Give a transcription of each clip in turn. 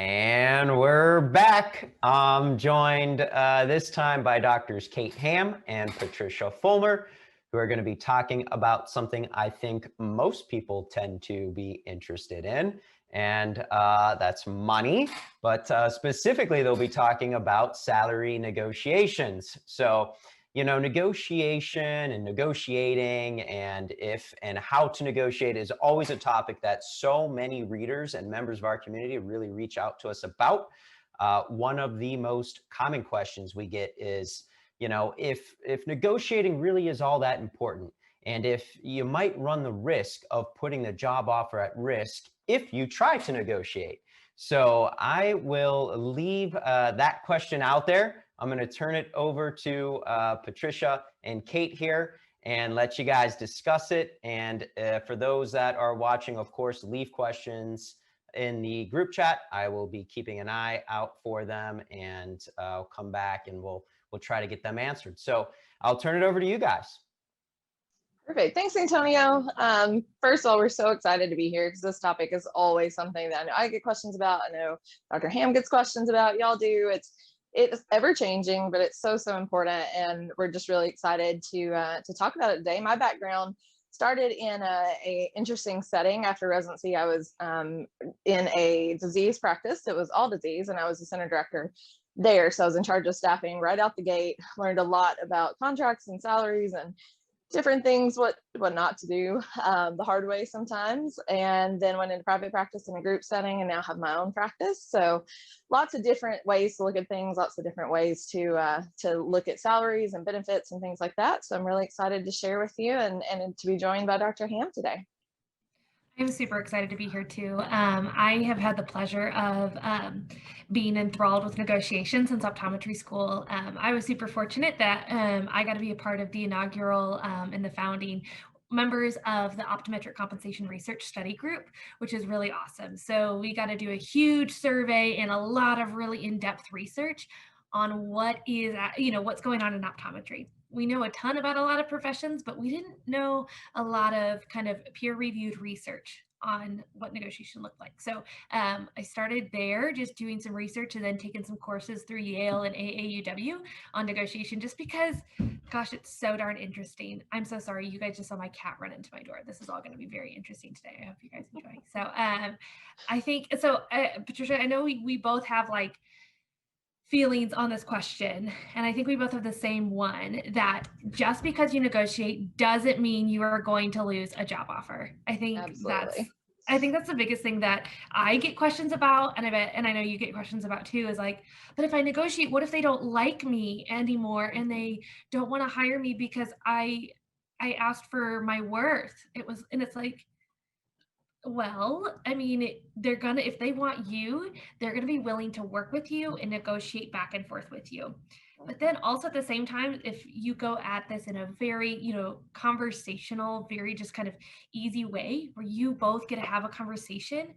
And we're back. I'm joined this time by doctors Kate Hamm and Patricia Fulmer, who are going to be talking about something I think most people tend to be interested in, and that's money. But specifically, they'll be talking about salary negotiations. So, negotiation and negotiating and if and how to negotiate is always a topic that so many readers and members of our community really reach out to us about. One of the most common questions we get is, if negotiating really is all that important, and if you might run the risk of putting the job offer at risk if you try to negotiate. So I will leave that question out there. I'm going to turn it over to Patricia and Kate here and let you guys discuss it. And for those that are watching, of course, leave questions in the group chat. I will be keeping an eye out for them, and I'll come back and we'll try to get them answered. So I'll turn it over to you guys. Perfect. Thanks, Antonio. First of all, we're so excited to be here because this topic is always something that I know I get questions about. I know Dr. Hamm gets questions about. Y'all do. It's ever changing, but it's so important, and we're just really excited to talk about it today. My background started in a interesting setting. After residency, I was in a disease practice. It was all disease, and I was the center director there. So I was in charge of staffing right out the gate. Learned a lot about contracts and salaries and different things, what not to do the hard way sometimes, and then went into private practice in a group setting, and now have my own practice. So lots of different ways to look at things, lots of different ways to look at salaries and benefits and things like that. So I'm really excited to share with you and to be joined by Dr. Hamm today. I'm super excited to be here too. I have had the pleasure of being enthralled with negotiation since optometry school. I was super fortunate that I got to be a part of the inaugural and the founding members of the Optometric Compensation Research Study Group, which is really awesome. So we got to do a huge survey and a lot of really in-depth research on what is, what's going on in optometry. We know a ton about a lot of professions, but we didn't know a lot of kind of peer-reviewed research on what negotiation looked like. So I started there just doing some research and then taking some courses through Yale and AAUW on negotiation just because, gosh, it's so darn interesting. I'm so sorry. You guys just saw my cat run into my door. This is all going to be very interesting today. I hope you guys enjoy. So I think, so Patricia, I know we both have like feelings on this question, and I think we both have the same one, that just because you negotiate doesn't mean you are going to lose a job offer. I think that's the biggest thing that I get questions about, and I know you get questions about too, is like, but if I negotiate, what if they don't like me anymore and they don't want to hire me because I asked for my worth? It's like, well, I mean, if they want you, they're going to be willing to work with you and negotiate back and forth with you. But then also at the same time, if you go at this in a very, conversational, very just kind of easy way where you both get to have a conversation,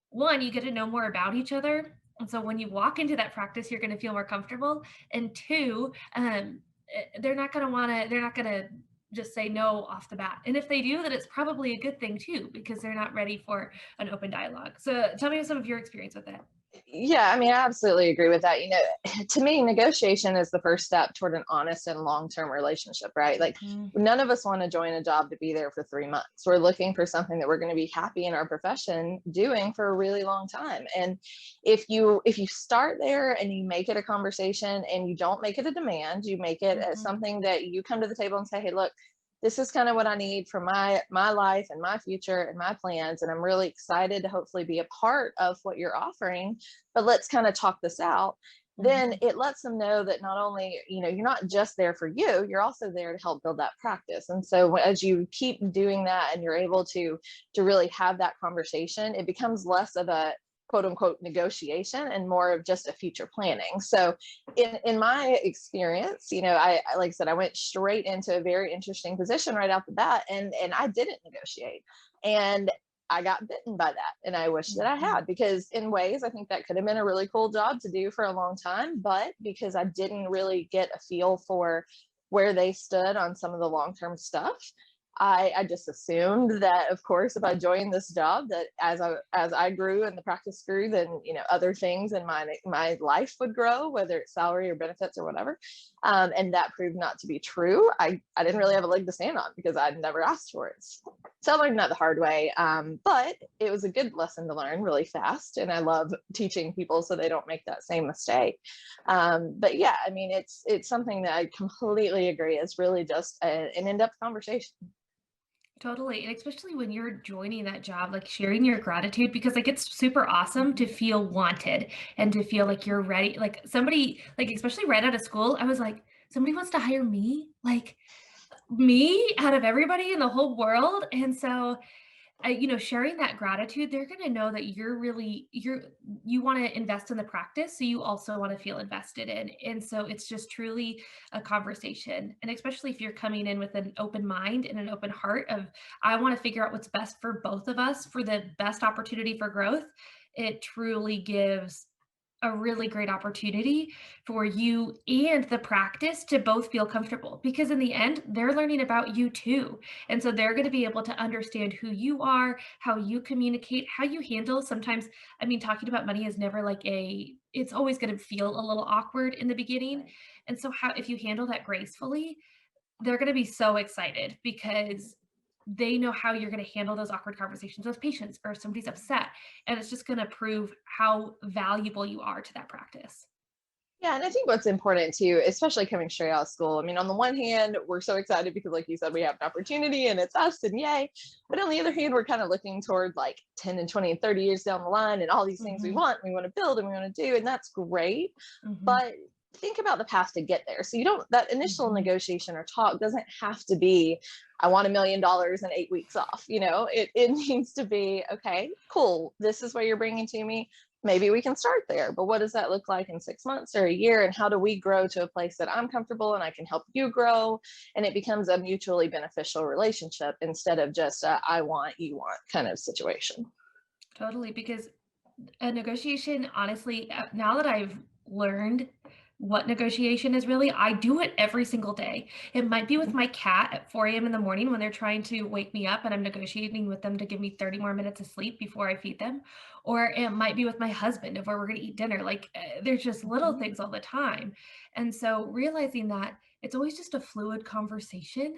one, you get to know more about each other. And so when you walk into that practice, you're going to feel more comfortable. And two, they're not going to just say no off the bat. And if they do, then it's probably a good thing too, because they're not ready for an open dialogue. So tell me some of your experience with that. Yeah, I mean, I absolutely agree with that. To me, negotiation is the first step toward an honest and long-term relationship, right? Like none of us want to join a job to be there for 3 months. We're looking for something that we're going to be happy in our profession doing for a really long time. And if you start there and you make it a conversation and you don't make it a demand, you make it as something that you come to the table and say, hey, look, this is kind of what I need for my life and my future and my plans. And I'm really excited to hopefully be a part of what you're offering, but let's kind of talk this out. Then it lets them know that not only, you're not just there for you, you're also there to help build that practice. And so as you keep doing that and you're able to really have that conversation, it becomes less of a quote unquote negotiation and more of just a future planning. So in my experience, I like I said, I went straight into a very interesting position right out the bat, and I didn't negotiate, and I got bitten by that. And I wish that I had, because in ways I think that could have been a really cool job to do for a long time, but because I didn't really get a feel for where they stood on some of the long-term stuff, I just assumed that, of course, if I joined this job, that as I grew and the practice grew, then other things in my life would grow, whether it's salary or benefits or whatever. And that proved not to be true. I didn't really have a leg to stand on because I'd never asked for it. So I learned that the hard way. But it was a good lesson to learn really fast, and I love teaching people so they don't make that same mistake. But yeah, I mean, it's something that I completely agree. It's really just an in-depth conversation. Totally. And especially when you're joining that job, like sharing your gratitude, because like it's super awesome to feel wanted and to feel like you're ready. Like somebody, like especially right out of school, I was like, somebody wants to hire me, like me out of everybody in the whole world. And so sharing that gratitude, they're going to know that you want to invest in the practice. So you also want to feel invested in. And so it's just truly a conversation. And especially if you're coming in with an open mind and an open heart of, I want to figure out what's best for both of us for the best opportunity for growth. It truly gives a really great opportunity for you and the practice to both feel comfortable, because in the end, they're learning about you too. And so they're going to be able to understand who you are, how you communicate, how you handle. Sometimes, I mean, talking about money is never it's always going to feel a little awkward in the beginning. And so if you handle that gracefully, they're going to be so excited because they know how you're going to handle those awkward conversations with patients or if somebody's upset. And it's just going to prove how valuable you are to that practice. Yeah, and I think what's important too, especially coming straight out of school. I mean, on the one hand, we're so excited because, like you said, we have an opportunity and it's us and yay. But on the other hand, we're kind of looking toward like 10 and 20 and 30 years down the line and all these things we want to build and we want to do. And that's great. But think about the path to get there. So that initial negotiation or talk doesn't have to be, I want $1 million and 8 weeks off. It needs to be, okay, cool. This is what you're bringing to me. Maybe we can start there, but what does that look like in 6 months or a year? And how do we grow to a place that I'm comfortable and I can help you grow? And it becomes a mutually beneficial relationship instead of just a I want, you want kind of situation. Totally. Because a negotiation, honestly, now that I've learned what negotiation is really, I do it every single day. It might be with my cat at 4 a.m. in the morning when they're trying to wake me up and I'm negotiating with them to give me 30 more minutes of sleep before I feed them. Or it might be with my husband of where we're going to eat dinner. Like there's just little things all the time. And so realizing that it's always just a fluid conversation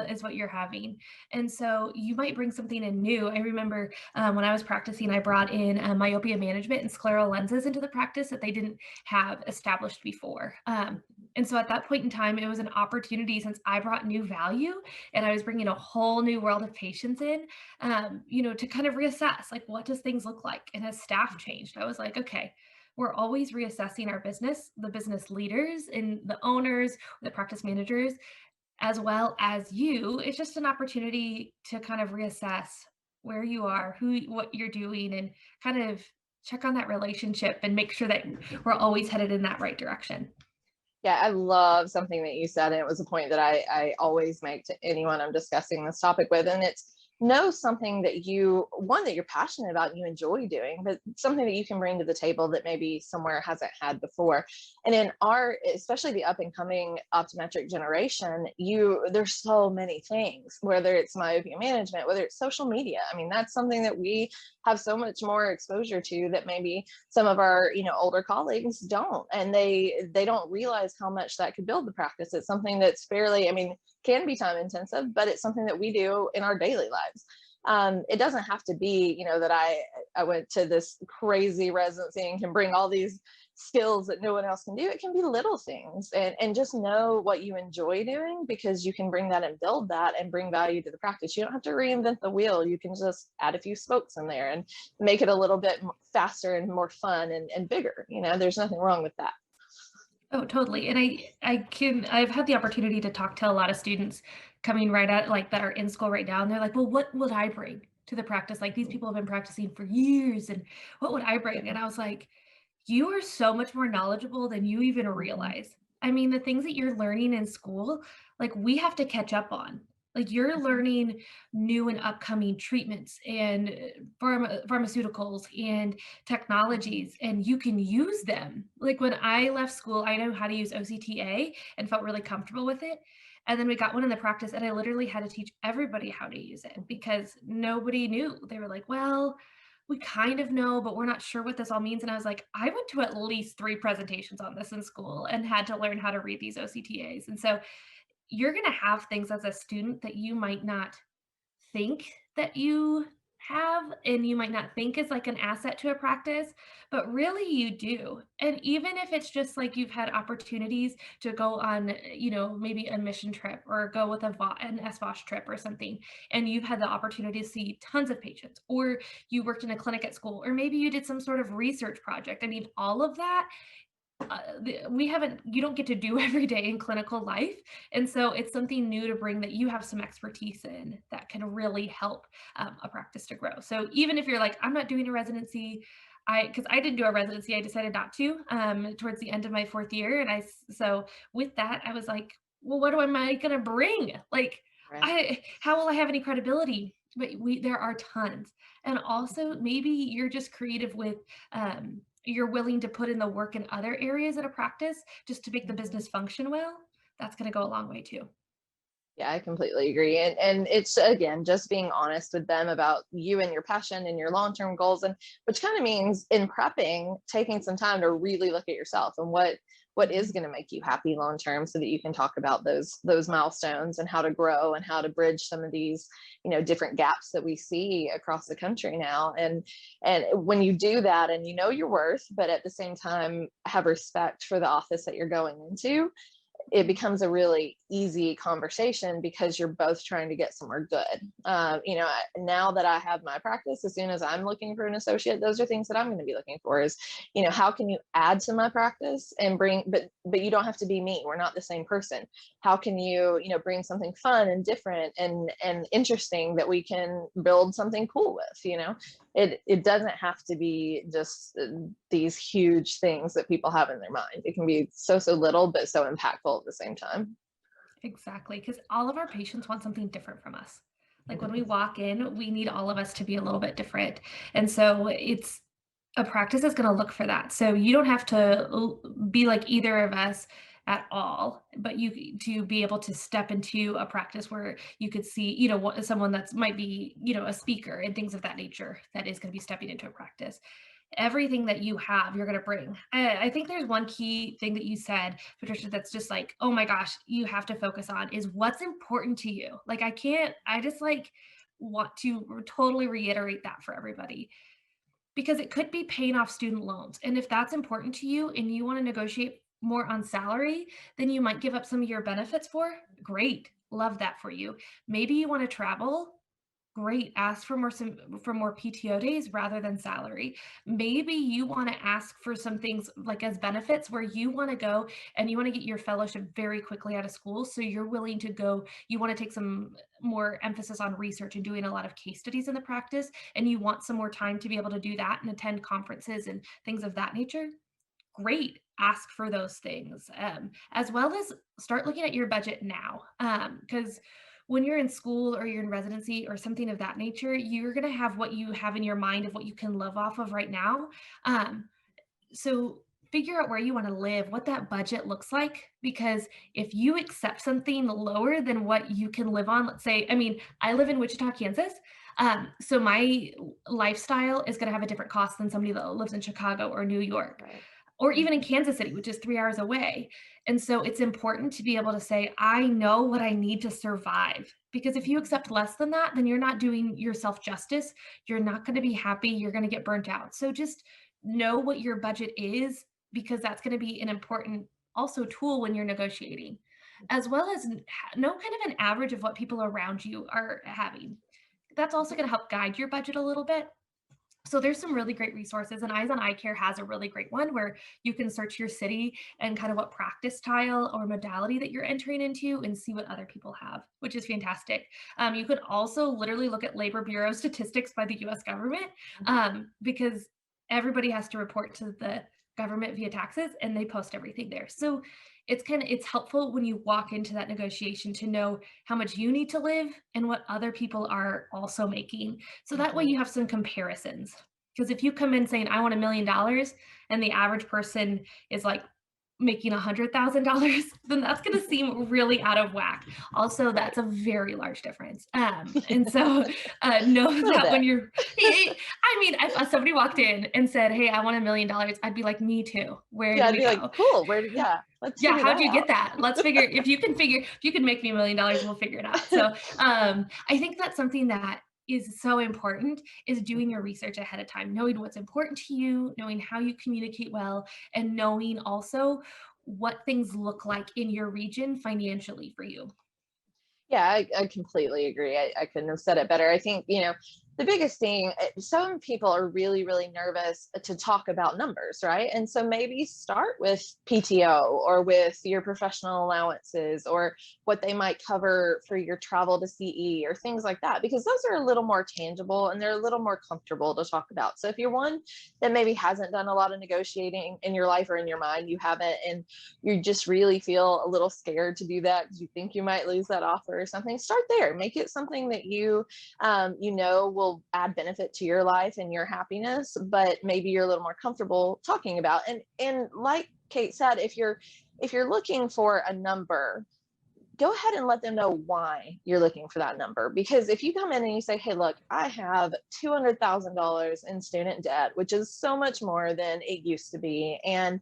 is what you're having. And so you might bring something in new. I remember when I was practicing, I brought in myopia management and scleral lenses into the practice that they didn't have established before. And so at that point in time, it was an opportunity, since I brought new value and I was bringing a whole new world of patients in, to kind of reassess, like, what does things look like? And as staff changed, I was like, okay, we're always reassessing our business, the business leaders and the owners, the practice managers, as well as you. It's just an opportunity to kind of reassess where you are, what you're doing, and kind of check on that relationship and make sure that we're always headed in that right direction. Yeah, I love something that you said, and it was a point that I always make to anyone I'm discussing this topic with, and it's know something that you're passionate about and you enjoy doing, but something that you can bring to the table that maybe somewhere hasn't had before. And in especially the up and coming optometric generation, there's so many things, whether it's myopia management, whether it's social media. I mean, that's something that we have so much more exposure to that maybe some of our older colleagues don't, and they don't realize how much that could build the practice. It's something that's fairly, can be time intensive, but it's something that we do in our daily lives. It doesn't have to be, that I went to this crazy residency and can bring all these skills that no one else can do. It can be little things, and just know what you enjoy doing, because you can bring that and build that and bring value to the practice. You don't have to reinvent the wheel. You can just add a few spokes in there and make it a little bit faster and more fun and bigger. There's nothing wrong with that. Oh, totally. And I've had the opportunity to talk to a lot of students coming right out, like that are in school right now. And they're like, well, what would I bring to the practice? Like, these people have been practicing for years, and what would I bring? And I was like, you are so much more knowledgeable than you even realize. I mean, the things that you're learning in school, like, we have to catch up on. Like, you're learning new and upcoming treatments and pharmaceuticals and technologies, and you can use them. Like, when I left school, I know how to use OCTA and felt really comfortable with it. And then we got one in the practice, and I literally had to teach everybody how to use it because nobody knew. They were like, well, we kind of know, but we're not sure what this all means. And I was like, I went to at least 3 presentations on this in school and had to learn how to read these OCTAs. And so you're going to have things as a student that you might not think that you have, and you might not think is like an asset to a practice, but really you do. And even if it's just like you've had opportunities to go on, maybe a mission trip or go with an SVOSH trip or something, and you've had the opportunity to see tons of patients, or you worked in a clinic at school, or maybe you did some sort of research project. I mean, all of that you don't get to do every day in clinical life. And so it's something new to bring that you have some expertise in that can really help a practice to grow. So even if you're like, I'm not doing a residency, because I didn't do a residency, I decided not to towards the end of my 4th year. And so with that, I was like, well, what am I going to bring? Like, Right. how will I have any credibility? But there are tons. And also maybe you're just creative with, you're willing to put in the work in other areas of a practice just to make the business function well. That's going to go a long way too. Yeah, I completely agree. And it's again just being honest with them about you and your passion and your long-term goals, and which kind of means in prepping, taking some time to really look at yourself and what is going to make you happy long term, so that you can talk about those milestones and how to grow and how to bridge some of these, different gaps that we see across the country now. And when you do that and you know your worth, but at the same time have respect for the office that you're going into, it becomes a really easy conversation because you're both trying to get somewhere good. Now that I have my practice, as soon as I'm looking for an associate, those are things that I'm going to be looking for is, how can you add to my practice and bring, but you don't have to be me. We're not the same person. How can you, bring something fun and different and interesting that we can build something cool with, it doesn't have to be just these huge things that people have in their mind. It can be so little, but so impactful at the same time. Exactly. Because all of our patients want something different from us. Like when we walk in, we need all of us to be a little bit different. And so it's a practice is going to look for that. So you don't have to be like either of us at all, but you to be able to step into a practice where you could see, someone that's might be, a speaker and things of that nature that is going to be stepping into a practice. Everything that you have, you're going to bring. I think there's one key thing that you said, Patricia, that's just like, oh my gosh, you have to focus on is what's important to you. Like, I just like want to totally reiterate that for everybody, because it could be paying off student loans. And if that's important to you and you want to negotiate more on salary, then you might give up some of your benefits for. Great. Love that for you. Maybe you want to travel. Great. Ask for more PTO days rather than salary. Maybe you want to ask for some things like as benefits where you want to go and you want to get your fellowship very quickly out of school. So you're willing to go, you want to take some more emphasis on research and doing a lot of case studies in the practice, and you want some more time to be able to do that and attend conferences and things of that nature. Great. Ask for those things, as well as start looking at your budget now, because when you're in school or you're in residency or something of that nature, you're going to have what you have in your mind of what you can live off of right now. So figure out where you want to live, what that budget looks like, because if you accept something lower than what you can live on, let's say, I mean, I live in Wichita, Kansas. So my lifestyle is going to have a different cost than somebody that lives in Chicago or New York. Right. Or even in Kansas City, which is 3 hours away. And so it's important to be able to say, I know what I need to survive. Because if you accept less than that, then you're not doing yourself justice. You're not going to be happy. You're going to get burnt out. So just know what your budget is, because that's going to be an important also tool when you're negotiating, as well as know kind of an average of what people around you are having. That's also going to help guide your budget a little bit. So there's some really great resources, and Eyes on Eye Care has a really great one where you can search your city and kind of what practice style or modality that you're entering into and see what other people have, which is fantastic. You could also literally look at Labor Bureau statistics by the US government, because everybody has to report to the government via taxes and they post everything there. So it's helpful when you walk into that negotiation to know how much you need to live and what other people are also making. So that way you have some comparisons. Because if you come in saying, I want $1 million, and the average person is like making $100,000, then that's going to seem really out of whack. Also, that's a very large difference. And so know that when you're, I mean, if somebody walked in and said, hey, I want $1 million, I'd be like, me too. Where do I'd we be go? like, cool. Let's figure how'd that you out. get that? Let's figure, if you can make me $1 million, we'll figure it out. So I think that's something that is so important, is doing your research ahead of time, knowing what's important to you, knowing how you communicate well, and knowing also what things look like in your region financially for you. Yeah, I completely agree. I couldn't have said it better. I think, the biggest thing, some people are really, really nervous to talk about numbers, right? And so maybe start with PTO or with your professional allowances or what they might cover for your travel to CE or things like that, because those are a little more tangible and they're a little more comfortable to talk about. So if you're one that maybe hasn't done a lot of negotiating in your life, or in your mind you haven't, and you just really feel a little scared to do that because you think you might lose that offer or something, start there. Make it something that you will add benefit to your life and your happiness, but maybe you're a little more comfortable talking about. And like Kate said, if you're looking for a number, go ahead and let them know why you're looking for that number. Because if you come in and you say, hey, look, I have $200,000 in student debt, which is so much more than it used to be, and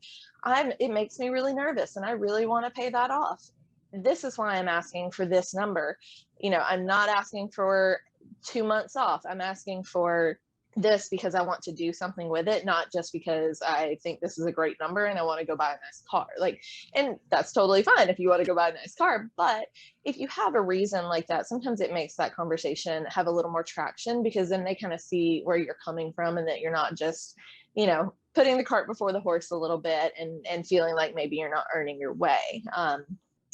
it makes me really nervous and I really want to pay that off. This is why I'm asking for this number. I'm not asking for 2 months off. I'm asking for this because I want to do something with it, not just because I think this is a great number and I want to go buy a nice car. And that's totally fine if you want to go buy a nice car. But if you have a reason like that, sometimes it makes that conversation have a little more traction, because then they kind of see where you're coming from and that you're not just, putting the cart before the horse a little bit and feeling like maybe you're not earning your way.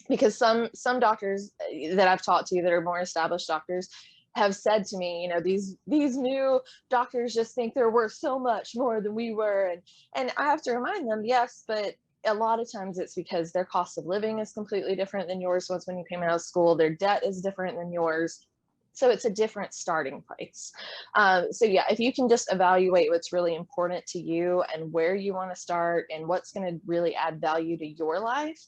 Because some doctors that I've talked to that are more established doctors have said to me, these new doctors just think they're worth so much more than we were. And I have to remind them, yes, but a lot of times it's because their cost of living is completely different than yours was when you came out of school. Their debt is different than yours. So it's a different starting place. So yeah, if you can just evaluate what's really important to you and where you want to start and what's going to really add value to your life,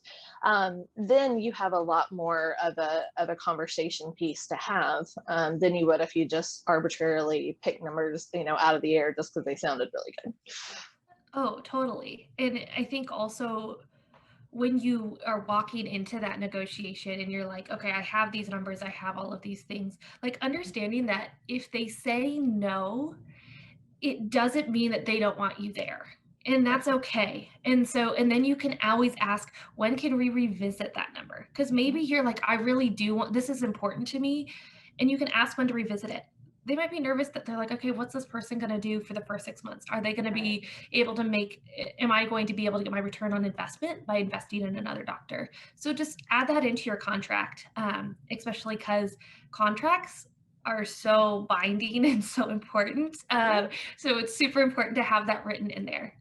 then you have a lot more of a conversation piece to have than you would if you just arbitrarily pick numbers, out of the air just because they sounded really good. Oh, totally. And I think also, when you are walking into that negotiation and you're like, okay, I have these numbers, I have all of these things, like understanding that if they say no, it doesn't mean that they don't want you there. And that's okay. And then you can always ask, when can we revisit that number? Because maybe you're like, I really do want, this is important to me. And you can ask when to revisit it. They might be nervous that they're like, okay, what's this person going to do for the first 6 months? Are they going to be able to am I going to be able to get my return on investment by investing in another doctor? So just add that into your contract, especially because contracts are so binding and so important. So it's super important to have that written in there.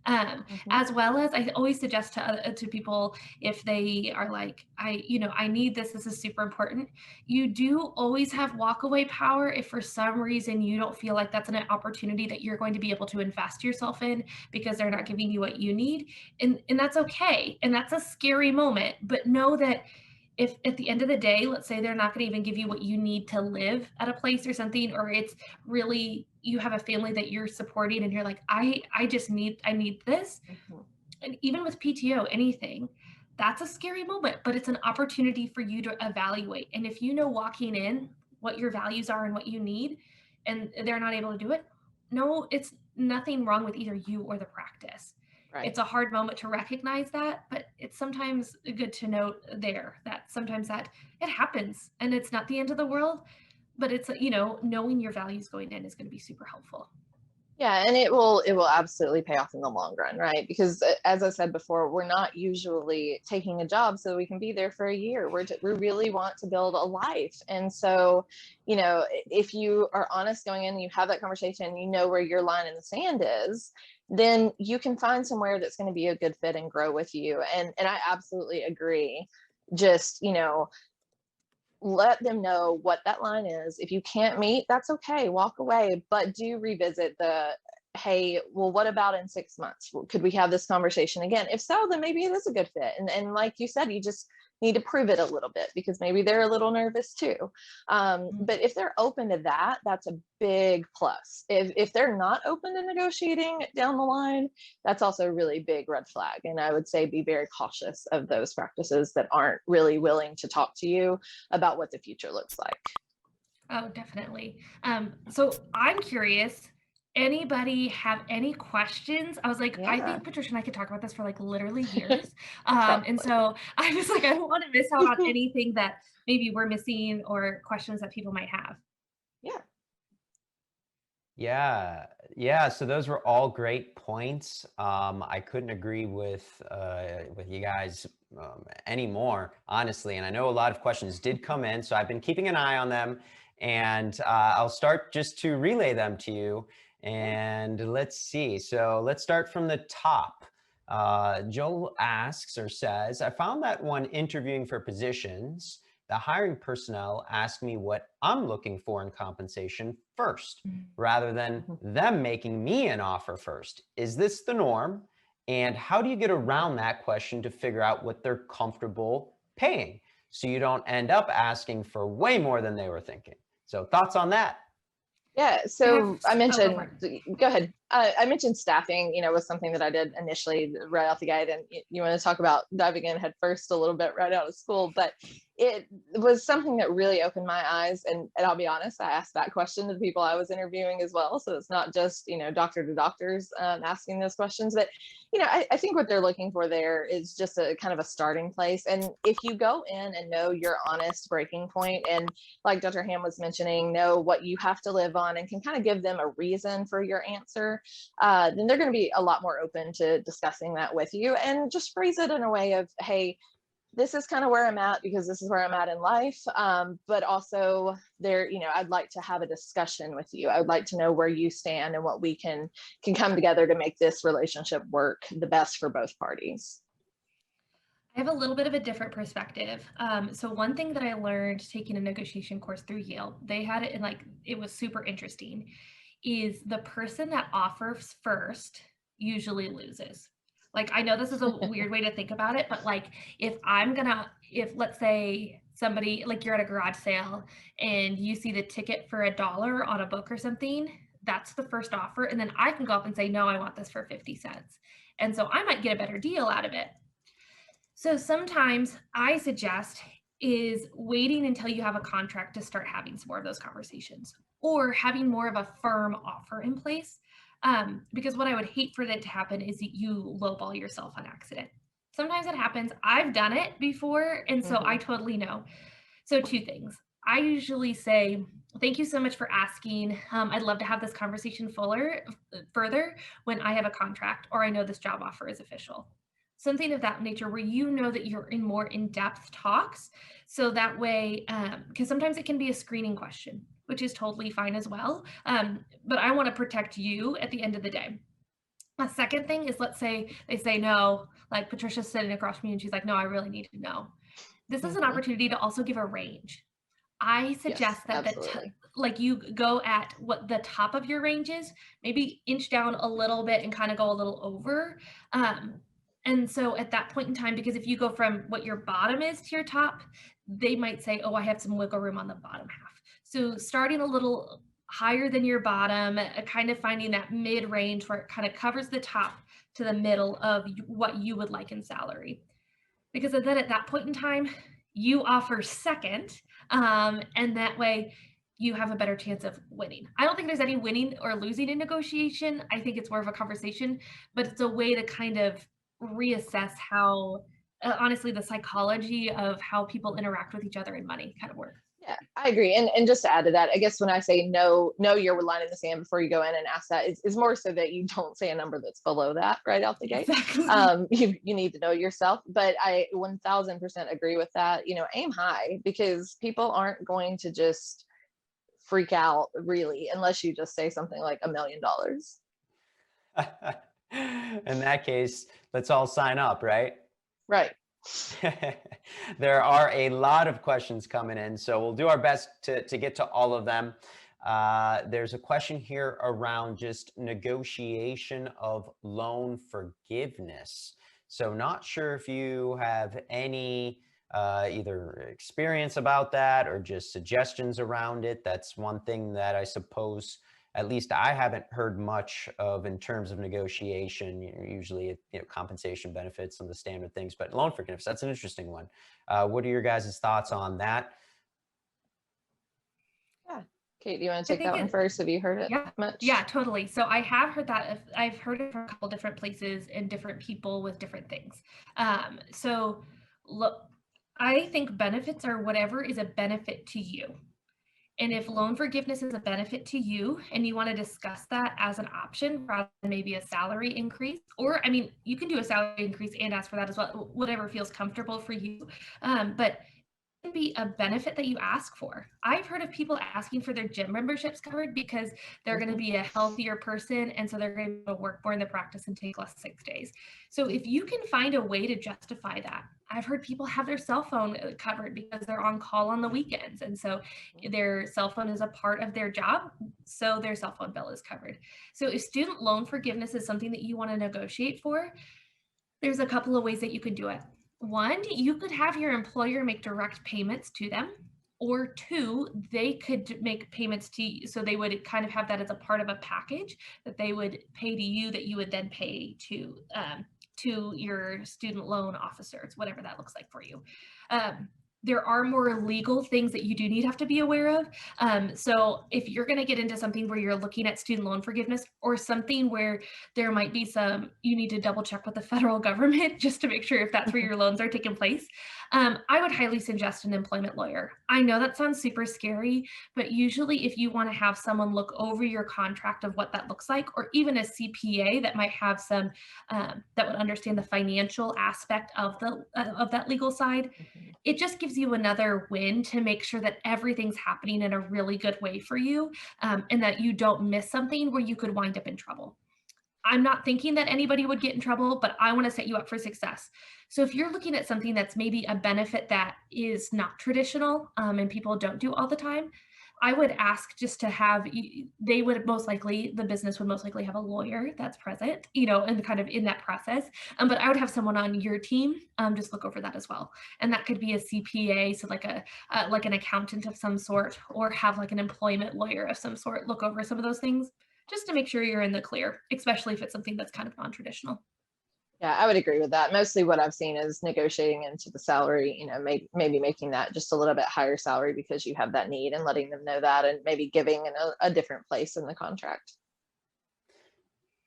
As well as, I always suggest to people, if they are like, I need this is super important. You do always have walkaway power if for some reason you don't feel like that's an opportunity that you're going to be able to invest yourself in because they're not giving you what you need. And that's okay. And that's a scary moment, but know that if at the end of the day, let's say they're not going to even give you what you need to live at a place or something, or it's really, you have a family that you're supporting and you're like, I need this. And even with PTO, anything, that's a scary moment, but it's an opportunity for you to evaluate. And if you know walking in what your values are and what you need, and they're not able to do it, no, it's nothing wrong with either you or the practice. Right. It's a hard moment to recognize that, but it's sometimes good to note there that sometimes that it happens and it's not the end of the world, but it's, knowing your values going in is going to be super helpful. Yeah, and it will absolutely pay off in the long run, right? Because as I said before, we're not usually taking a job so we can be there for a year. We really want to build a life. And so, if you are honest going in, you have that conversation, you know where your line in the sand is, then you can find somewhere that's going to be a good fit and grow with you. And I absolutely agree. Just, let them know what that line is. If you can't meet, that's okay, walk away, but do revisit hey, well, what about in 6 months? Could we have this conversation again? If so, then maybe it is a good fit. And like you said, you just need to prove it a little bit, because maybe they're a little nervous too. But if they're open to that, that's a big plus. If they're not open to negotiating down the line, that's also a really big red flag. And I would say be very cautious of those practices that aren't really willing to talk to you about what the future looks like. Oh, definitely. So I'm curious, anybody have any questions? I was like, I Yeah. think Patricia and I could talk about this for like literally years. Probably. And so I was like, I don't want to miss out on anything that maybe we're missing or questions that people might have. Yeah. So those were all great points. I couldn't agree with you guys anymore, honestly. And I know a lot of questions did come in, so I've been keeping an eye on them, and I'll start just to relay them to you. And let's see. So let's start from the top. Joel asks or says, I found that when interviewing for positions, the hiring personnel ask me what I'm looking for in compensation first, rather than them making me an offer first. Is this the norm? And how do you get around that question to figure out what they're comfortable paying, so you don't end up asking for way more than they were thinking? So thoughts on that? Yeah, so I mentioned, go ahead. I mentioned staffing, was something that I did initially right out the gate. And you want to talk about diving in head first a little bit right out of school, but it was something that really opened my eyes. And I'll be honest, I asked that question to the people I was interviewing as well. So it's not just, doctor to doctors asking those questions, but, I think what they're looking for there is just a kind of a starting place. And if you go in and know your honest breaking point, and like Dr. Hamm was mentioning, know what you have to live on and can kind of give them a reason for your answer, then they're going to be a lot more open to discussing that with you, and just phrase it in a way of, hey, this is kind of where I'm at because this is where I'm at in life. But also there, I'd like to have a discussion with you. I would like to know where you stand and what we can come together to make this relationship work the best for both parties. I have a little bit of a different perspective. So one thing that I learned taking a negotiation course through Yale, they had it, and it was super interesting, is the person that offers first usually loses. I know this is a weird way to think about it, but if let's say somebody, you're at a garage sale and you see the ticket for $1 on a book or something, that's the first offer. And then I can go up and say, no, I want this for 50 cents. And so I might get a better deal out of it. So sometimes I suggest is waiting until you have a contract to start having some more of those conversations, or having more of a firm offer in place. Because what I would hate for that to happen is that you lowball yourself on accident. Sometimes it happens. I've done it before, and so I totally know. So 2 things. I usually say, thank you so much for asking. I'd love to have this conversation further when I have a contract or I know this job offer is official. Something of that nature where that you're in more in-depth talks. So that way, because sometimes it can be a screening question, which is totally fine as well. But I want to protect you at the end of the day. A second thing is, let's say they say no, like Patricia's sitting across from me and she's like, no, I really need to know. This is an opportunity to also give a range. I suggest you go at what the top of your range is, maybe inch down a little bit and kind of go a little over. And so at that point in time, because if you go from what your bottom is to your top, they might say, oh, I have some wiggle room on the bottom half. So starting a little higher than your bottom, kind of finding that mid-range where it kind of covers the top to the middle of what you would like in salary. Because then at that point in time, you offer second, and that way you have a better chance of winning. I don't think there's any winning or losing in negotiation. I think it's more of a conversation, but it's a way to kind of reassess how, honestly, the psychology of how people interact with each other in money kind of works. Yeah, I agree. And just to add to that, I guess when I say know your line in the sand before you go in and ask that, is more so that you don't say a number that's below that right out the gate. Exactly. You need to know yourself. But I 1000% agree with that. Aim high, because people aren't going to just freak out really unless you just say something like $1 million. In that case, let's all sign up, right? Right. There are a lot of questions coming in, so we'll do our best to get to all of them. There's a question here around just negotiation of loan forgiveness. So not sure if you have any either experience about that or just suggestions around it. That's one thing that I suppose at least I haven't heard much of in terms of negotiation. Usually, compensation, benefits, some of the standard things, but loan forgiveness, that's an interesting one. What are your guys' thoughts on that? Yeah. Kate, do you want to take that one first? Have you heard it much? Yeah, totally. So I have heard that. I've heard it from a couple different places and different people with different things. So look, I think benefits are whatever is a benefit to you. And if loan forgiveness is a benefit to you and you want to discuss that as an option rather than maybe a salary increase, or I mean, you can do a salary increase and ask for that as well, whatever feels comfortable for you. But it can be a benefit that you ask for. I've heard of people asking for their gym memberships covered because they're going to be a healthier person. And so they're going to work more in the practice and take less sick days. So if you can find a way to justify that, I've heard people have their cell phone covered because they're on call on the weekends. And so their cell phone is a part of their job. So their cell phone bill is covered. So if student loan forgiveness is something that you want to negotiate for, there's a couple of ways that you could do it. One, you could have your employer make direct payments to them, or two, they could make payments to you. So they would kind of have that as a part of a package that they would pay to you that you would then pay to your student loan officers, whatever that looks like for you. There are more legal things that you do have to be aware of. So if you're going to get into something where you're looking at student loan forgiveness or something where there might be you need to double check with the federal government just to make sure if that's where your loans are taking place, I would highly suggest an employment lawyer. I know that sounds super scary, but usually if you want to have someone look over your contract of what that looks like, or even a CPA that might have some, that would understand the financial aspect of that legal side, it just gives you another win to make sure that everything's happening in a really good way for you, and that you don't miss something where you could wind up in trouble. I'm not thinking that anybody would get in trouble, but I want to set you up for success. So if you're looking at something that's maybe a benefit that is not traditional, and people don't do all the time, I would ask just to have, they would most likely, the business would most likely have a lawyer that's present, and kind of in that process. But I would have someone on your team just look over that as well. And that could be a CPA, so like an accountant of some sort, or have like an employment lawyer of some sort look over some of those things just to make sure you're in the clear, especially if it's something that's kind of non-traditional. Yeah, I would agree with that. Mostly what I've seen is negotiating into the salary, maybe making that just a little bit higher salary because you have that need, and letting them know that, and maybe giving a different place in the contract.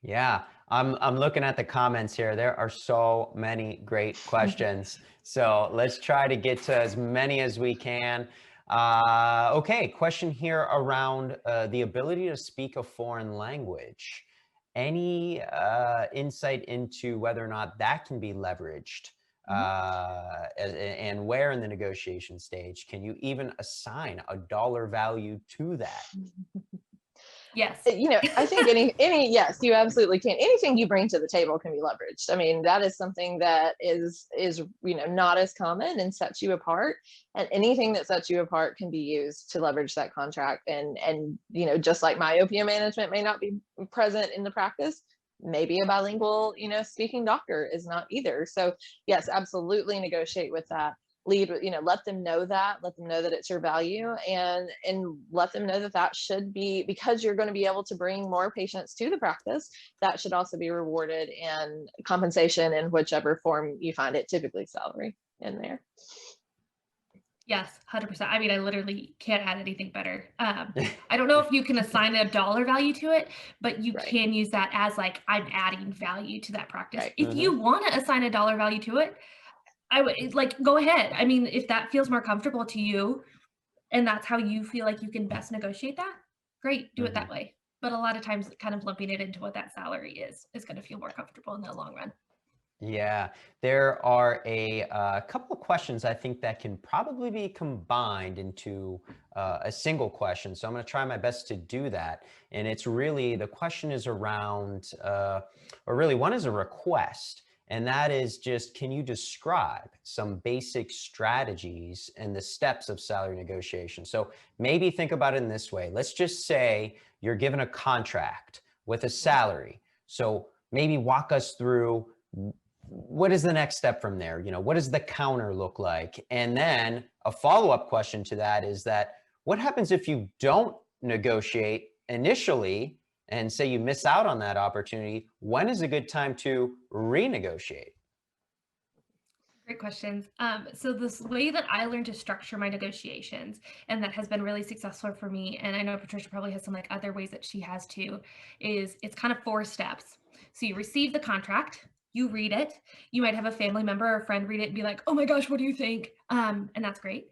Yeah, I'm looking at the comments here. There are so many great questions. So let's try to get to as many as we can. Okay, question here around the ability to speak a foreign language. Any insight into whether or not that can be leveraged, and where in the negotiation stage can you even assign a dollar value to that? Yes. I think yes, you absolutely can. Anything you bring to the table can be leveraged. I mean, that is something that is not as common and sets you apart. And anything that sets you apart can be used to leverage that contract. And just like myopia management may not be present in the practice, maybe a bilingual, speaking doctor is not either. So yes, absolutely negotiate with that. Lead, let them know that it's your value, and let them know that should be, because you're going to be able to bring more patients to the practice, that should also be rewarded in compensation in whichever form you find it, typically salary in there. Yes, 100%. I mean, I literally can't add anything better. I don't know if you can assign a dollar value to it, but you can use that as like, I'm adding value to that practice. Right. If you want to assign a dollar value to it, I would go ahead. I mean, if that feels more comfortable to you and that's how you feel like you can best negotiate that, great, do it that way. But a lot of times kind of lumping it into what that salary is going to feel more comfortable in the long run. Yeah, there are a couple of questions I think that can probably be combined into a single question. So I'm going to try my best to do that. And it's really, the question is around, or really one is a request. And that is just, can you describe some basic strategies and the steps of salary negotiation? So maybe think about it in this way. Let's just say you're given a contract with a salary. So maybe walk us through, what is the next step from there? You know, what does the counter look like? And then a follow-up question to that is that, what happens if you don't negotiate initially and say you miss out on that opportunity? When is a good time to renegotiate? Great questions. So this way that I learned to structure my negotiations, and that has been really successful for me, and I know Patricia probably has some like other ways that she has too, is it's kind of 4 steps. So you receive the contract, you read it, you might have a family member or a friend read it and be like, oh my gosh, what do you think? And that's great.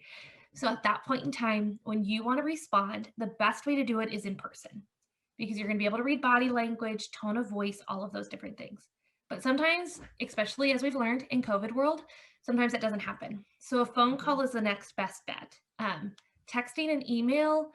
So at that point in time, when you want to respond, the best way to do it is in person, because you're going to be able to read body language, tone of voice, all of those different things. But sometimes, especially as we've learned in COVID world, sometimes that doesn't happen. So a phone call is the next best bet. Texting and email.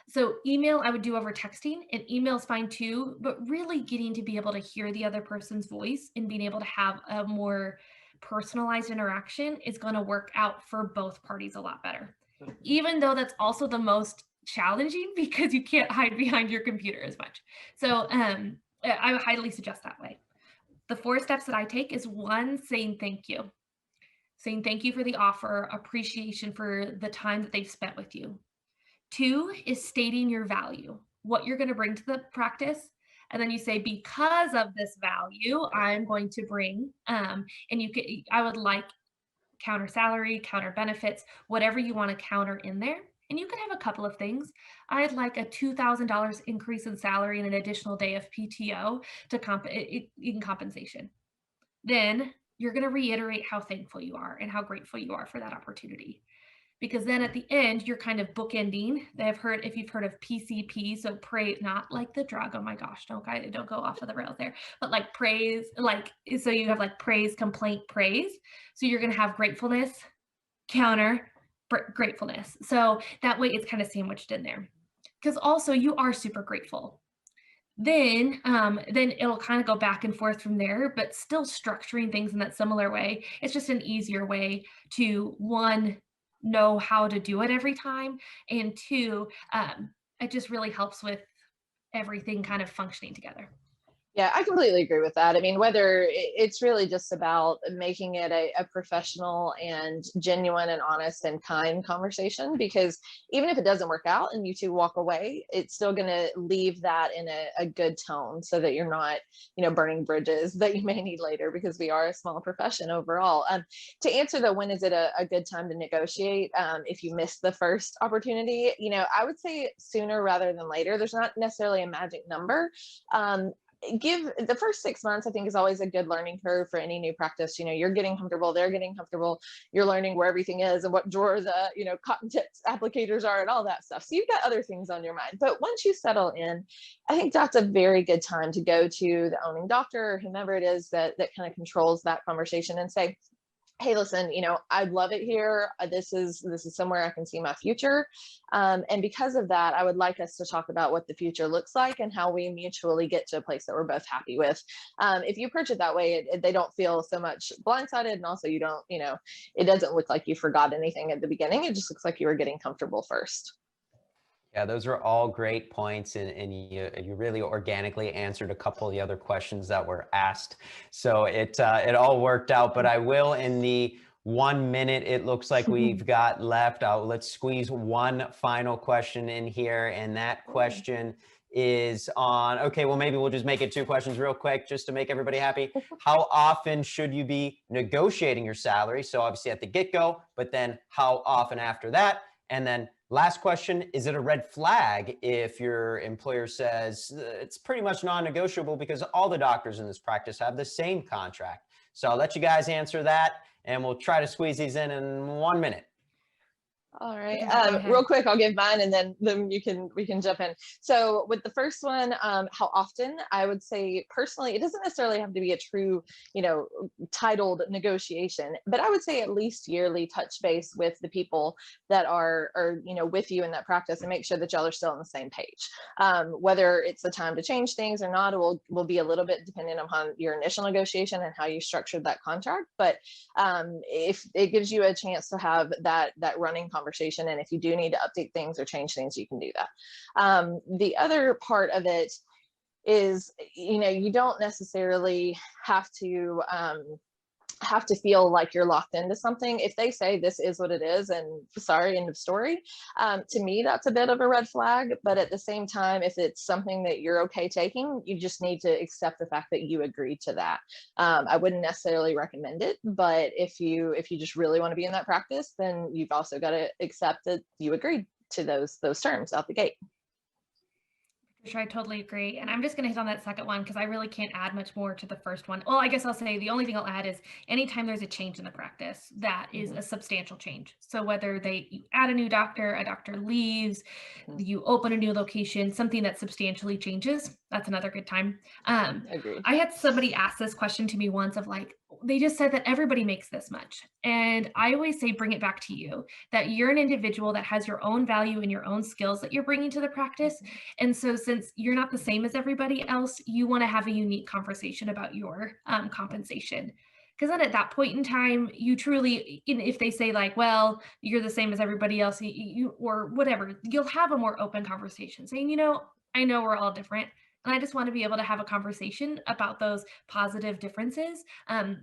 So email I would do over texting, and email is fine too, but really getting to be able to hear the other person's voice and being able to have a more personalized interaction is going to work out for both parties a lot better. Even though that's also the most challenging because you can't hide behind your computer as much. So I would highly suggest that way. The 4 steps that I take is 1, saying thank you. Saying thank you for the offer, appreciation for the time that they've spent with you. 2 is stating your value, what you're going to bring to the practice. And then you say, because of this value, I'm going to bring, and I would like counter salary, counter benefits, whatever you want to counter in there. And you can have a couple of things. I'd like a $2,000 increase in salary and an additional day of PTO to in compensation. Then you're going to reiterate how thankful you are and how grateful you are for that opportunity. Because then at the end, you're kind of bookending. If you've heard of PCP, so pray, not like the drug. Oh my gosh, don't go off of the rails there. But like praise, so you have like praise, complaint, praise. So you're going to have gratefulness, counter, gratefulness. So that way it's kind of sandwiched in there. Because also you are super grateful. Then it'll kind of go back and forth from there, but still structuring things in that similar way. It's just an easier way to, 1, know how to do it every time, and 2, it just really helps with everything kind of functioning together. Yeah, I completely agree with that. I mean, whether it's really just about making it a professional and genuine and honest and kind conversation, because even if it doesn't work out and you two walk away, it's still going to leave that in a good tone so that you're not, burning bridges that you may need later, because we are a small profession overall. To answer the when is it a good time to negotiate, if you miss the first opportunity, I would say sooner rather than later. There's not necessarily a magic number. Give the first 6 months, I think, is always a good learning curve for any new practice. You're getting comfortable, they're getting comfortable, you're learning where everything is and what drawer the cotton tips applicators are and all that stuff. So you've got other things on your mind, but once you settle in, I think that's a very good time to go to the owning doctor or whomever it is that kind of controls that conversation and say, hey, listen, I'd love it here. This is somewhere I can see my future. And because of that, I would like us to talk about what the future looks like and how we mutually get to a place that we're both happy with. If you approach it that way, they don't feel so much blindsided. And also you don't, it doesn't look like you forgot anything at the beginning. It just looks like you were getting comfortable first. Yeah, those are all great points, and you really organically answered a couple of the other questions that were asked. So it all worked out. But I will, in the 1 minute it looks like we've got left, let's squeeze one final question in here, and that question is on, okay, well, maybe we'll just make it 2 questions real quick just to make everybody happy. How often should you be negotiating your salary? So obviously at the get-go, but then how often after that? And then last question, is it a red flag if your employer says it's pretty much non-negotiable because all the doctors in this practice have the same contract? So I'll let you guys answer that, and we'll try to squeeze these in 1 minute. All right. Patricia, go ahead. Real quick, I'll give mine and then we can jump in. So with the first one, how often? I would say personally, it doesn't necessarily have to be a true, titled negotiation, but I would say at least yearly touch base with the people that are with you in that practice and make sure that y'all are still on the same page. Whether it's the time to change things or not, will be a little bit dependent upon your initial negotiation and how you structured that contract. But if it gives you a chance to have that running conversation, and if you do need to update things or change things, you can do that. The other part of it is, you don't necessarily have to feel like you're locked into something. If they say this is what it is and sorry, end of story, to me, that's a bit of a red flag. But at the same time, if it's something that you're okay taking, you just need to accept the fact that you agreed to that. I wouldn't necessarily recommend it, but if you just really want to be in that practice, then you've also got to accept that you agreed to those terms out the gate. Sure, I totally agree. And I'm just going to hit on that second one because I really can't add much more to the first one. Well, I guess I'll say the only thing I'll add is anytime there's a change in the practice, that is a substantial change. So whether you add a new doctor, a doctor leaves, you open a new location, something that substantially changes, that's another good time. Agreed. I had somebody ask this question to me once of like, they just said that everybody makes this much. And I always say, bring it back to you, that you're an individual that has your own value and your own skills that you're bringing to the practice. And so since you're not the same as everybody else, you want to have a unique conversation about your compensation. Because then at that point in time, you truly, if they say like, well, you're the same as everybody else, or whatever, you'll have a more open conversation saying, I know we're all different. And I just want to be able to have a conversation about those positive differences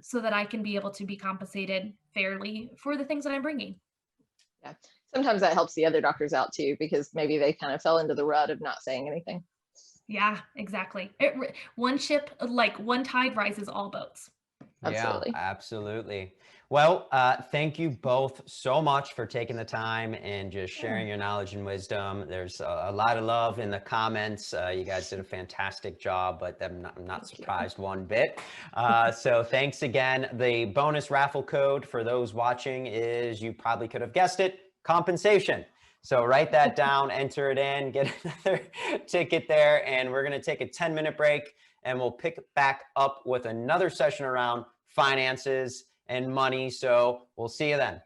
so that I can be able to be compensated fairly for the things that I'm bringing. Yeah. Sometimes that helps the other doctors out too, because maybe they kind of fell into the rut of not saying anything. Yeah, exactly. One ship, like one tide rises all boats. Absolutely. Yeah, absolutely. Well, thank you both so much for taking the time and just sharing your knowledge and wisdom. There's a lot of love in the comments. You guys did a fantastic job, but I'm not surprised one bit. So thanks again. The bonus raffle code for those watching is, you probably could have guessed it, compensation. So write that down, enter it in, get another ticket there, and we're going to take a 10-minute break. And we'll pick back up with another session around finances and money. So we'll see you then.